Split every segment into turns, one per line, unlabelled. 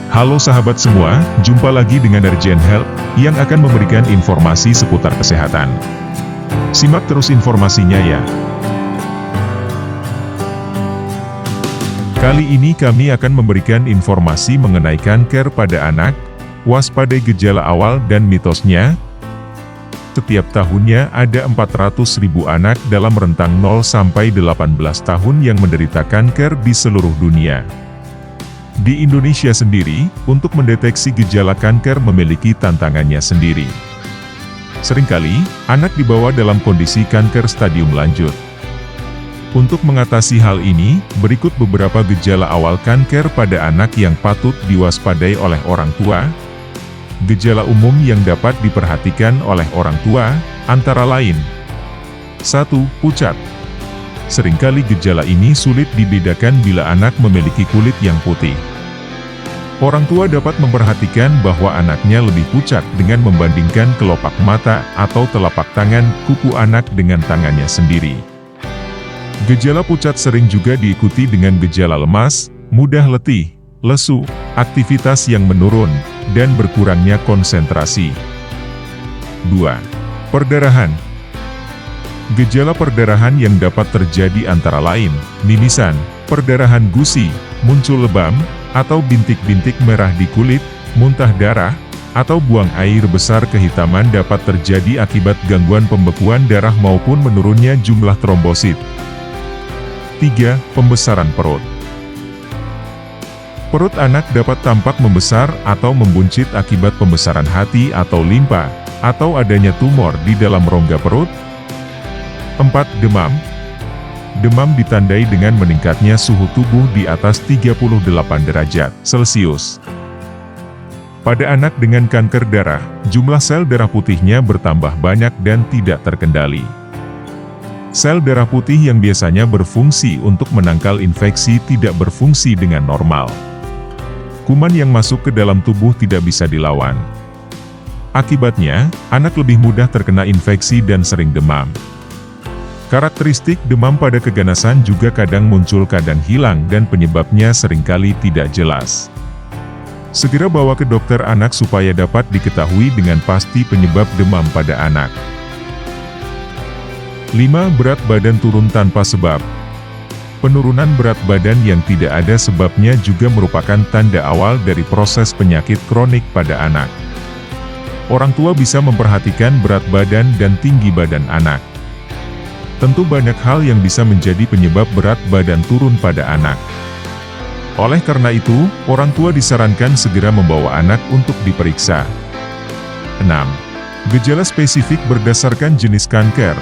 Halo sahabat semua, jumpa lagi dengan Urgent Health, yang akan memberikan informasi seputar kesehatan. Simak terus informasinya ya. Kali ini kami akan memberikan informasi mengenai kanker pada anak, waspadai gejala awal dan mitosnya. Setiap tahunnya ada 400.000 anak dalam rentang 0 sampai 18 tahun yang menderita kanker di seluruh dunia. Di Indonesia sendiri, untuk mendeteksi gejala kanker memiliki tantangannya sendiri. Seringkali, anak dibawa dalam kondisi kanker stadium lanjut. Untuk mengatasi hal ini, berikut beberapa gejala awal kanker pada anak yang patut diwaspadai oleh orang tua. Gejala umum yang dapat diperhatikan oleh orang tua, antara lain 1. Pucat. Seringkali gejala ini sulit dibedakan bila anak memiliki kulit yang putih. Orang tua dapat memperhatikan bahwa anaknya lebih pucat dengan membandingkan kelopak mata atau telapak tangan kuku anak dengan tangannya sendiri. Gejala pucat sering juga diikuti dengan gejala lemas, mudah letih, lesu, aktivitas yang menurun, dan berkurangnya konsentrasi. 2. Perdarahan. Gejala perdarahan yang dapat terjadi antara lain, mimisan, perdarahan gusi, muncul lebam, atau bintik-bintik merah di kulit, muntah darah, atau buang air besar. Kehitaman dapat terjadi akibat gangguan pembekuan darah maupun menurunnya jumlah trombosit. 3. Pembesaran perut. Perut anak dapat tampak membesar atau membuncit akibat pembesaran hati atau limpa, atau adanya tumor di dalam rongga perut. 4. Demam. Demam ditandai dengan meningkatnya suhu tubuh di atas 38 derajat Celcius. Pada anak dengan kanker darah, jumlah sel darah putihnya bertambah banyak dan tidak terkendali. Sel darah putih yang biasanya berfungsi untuk menangkal infeksi tidak berfungsi dengan normal. Kuman yang masuk ke dalam tubuh tidak bisa dilawan. Akibatnya, anak lebih mudah terkena infeksi dan sering demam. Karakteristik demam pada keganasan juga kadang muncul kadang hilang dan penyebabnya seringkali tidak jelas. Segera bawa ke dokter anak supaya dapat diketahui dengan pasti penyebab demam pada anak. 5. Berat badan turun tanpa sebab. Penurunan berat badan yang tidak ada sebabnya juga merupakan tanda awal dari proses penyakit kronik pada anak. Orang tua bisa memperhatikan berat badan dan tinggi badan anak. Tentu banyak hal yang bisa menjadi penyebab berat badan turun pada anak. Oleh karena itu, orang tua disarankan segera membawa anak untuk diperiksa. 6. Gejala spesifik berdasarkan jenis kanker.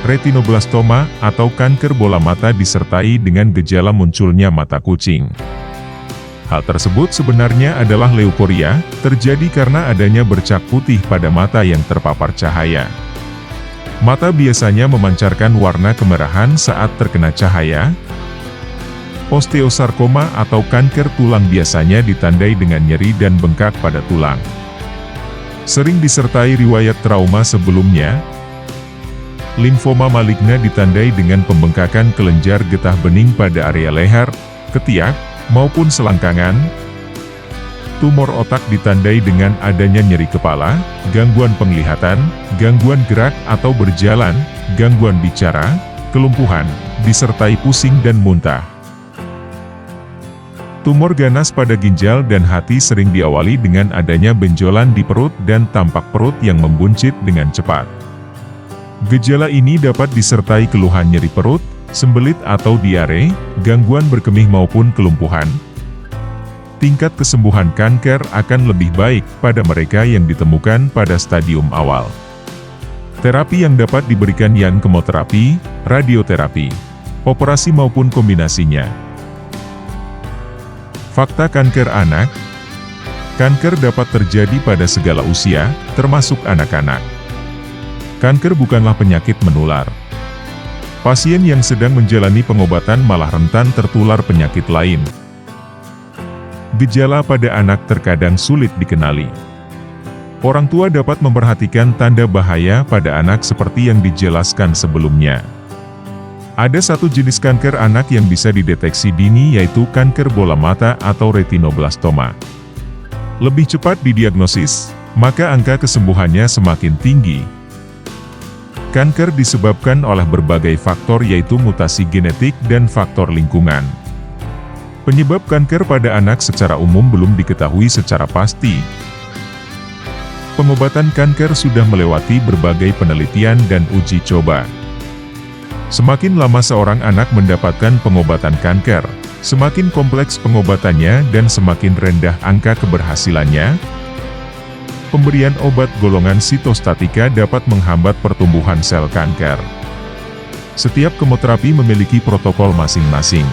Retinoblastoma atau kanker bola mata disertai dengan gejala munculnya mata kucing. Hal tersebut sebenarnya adalah leukoria, terjadi karena adanya bercak putih pada mata yang terpapar cahaya. Mata biasanya memancarkan warna kemerahan saat terkena cahaya. Osteosarkoma atau kanker tulang biasanya ditandai dengan nyeri dan bengkak pada tulang. Sering disertai riwayat trauma sebelumnya. Limfoma maligna ditandai dengan pembengkakan kelenjar getah bening pada area leher, ketiak, maupun selangkangan. Tumor otak ditandai dengan adanya nyeri kepala, gangguan penglihatan, gangguan gerak atau berjalan, gangguan bicara, kelumpuhan, disertai pusing dan muntah. Tumor ganas pada ginjal dan hati sering diawali dengan adanya benjolan di perut dan tampak perut yang membuncit dengan cepat. Gejala ini dapat disertai keluhan nyeri perut, sembelit atau diare, gangguan berkemih maupun kelumpuhan. Tingkat kesembuhan kanker akan lebih baik pada mereka yang ditemukan pada stadium awal. Terapi yang dapat diberikan yang kemoterapi, radioterapi, operasi maupun kombinasinya. Fakta kanker anak. Kanker dapat terjadi pada segala usia, termasuk anak-anak. Kanker bukanlah penyakit menular. Pasien yang sedang menjalani pengobatan malah rentan tertular penyakit lain. Gejala pada anak terkadang sulit dikenali. Orang tua dapat memperhatikan tanda bahaya pada anak seperti yang dijelaskan sebelumnya. Ada satu jenis kanker anak yang bisa dideteksi dini yaitu kanker bola mata atau retinoblastoma. Lebih cepat didiagnosis, maka angka kesembuhannya semakin tinggi. Kanker disebabkan oleh berbagai faktor yaitu mutasi genetik dan faktor lingkungan. Penyebab kanker pada anak secara umum belum diketahui secara pasti. Pengobatan kanker sudah melewati berbagai penelitian dan uji coba. Semakin lama seorang anak mendapatkan pengobatan kanker, semakin kompleks pengobatannya dan semakin rendah angka keberhasilannya. Pemberian obat golongan sitostatika dapat menghambat pertumbuhan sel kanker. Setiap kemoterapi memiliki protokol masing-masing.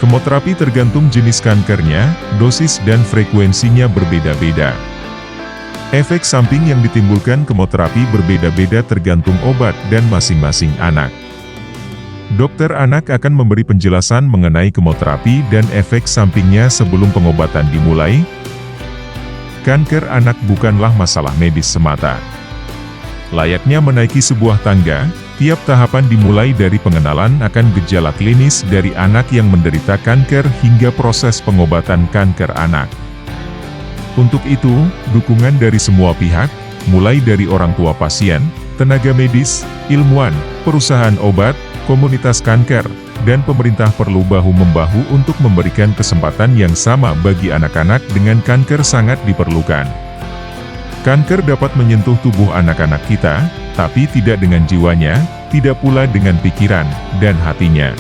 Kemoterapi tergantung jenis kankernya, dosis dan frekuensinya berbeda-beda. Efek samping yang ditimbulkan kemoterapi berbeda-beda tergantung obat dan masing-masing anak. Dokter anak akan memberi penjelasan mengenai kemoterapi dan efek sampingnya sebelum pengobatan dimulai. Kanker anak bukanlah masalah medis semata. Layaknya menaiki sebuah tangga, tiap tahapan dimulai dari pengenalan akan gejala klinis dari anak yang menderita kanker hingga proses pengobatan kanker anak. Untuk itu, dukungan dari semua pihak, mulai dari orang tua pasien, tenaga medis, ilmuwan, perusahaan obat, komunitas kanker, dan pemerintah perlu bahu-membahu untuk memberikan kesempatan yang sama bagi anak-anak dengan kanker sangat diperlukan. Kanker dapat menyentuh tubuh anak-anak kita, tapi tidak dengan jiwanya, tidak pula dengan pikiran dan hatinya.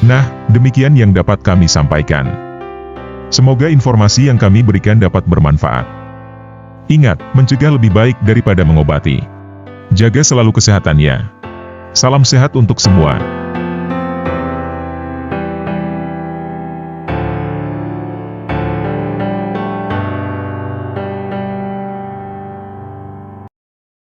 Nah, demikian yang dapat kami sampaikan. Semoga informasi yang kami berikan dapat bermanfaat. Ingat, mencegah lebih baik daripada mengobati. Jaga selalu kesehatannya. Salam sehat untuk semua.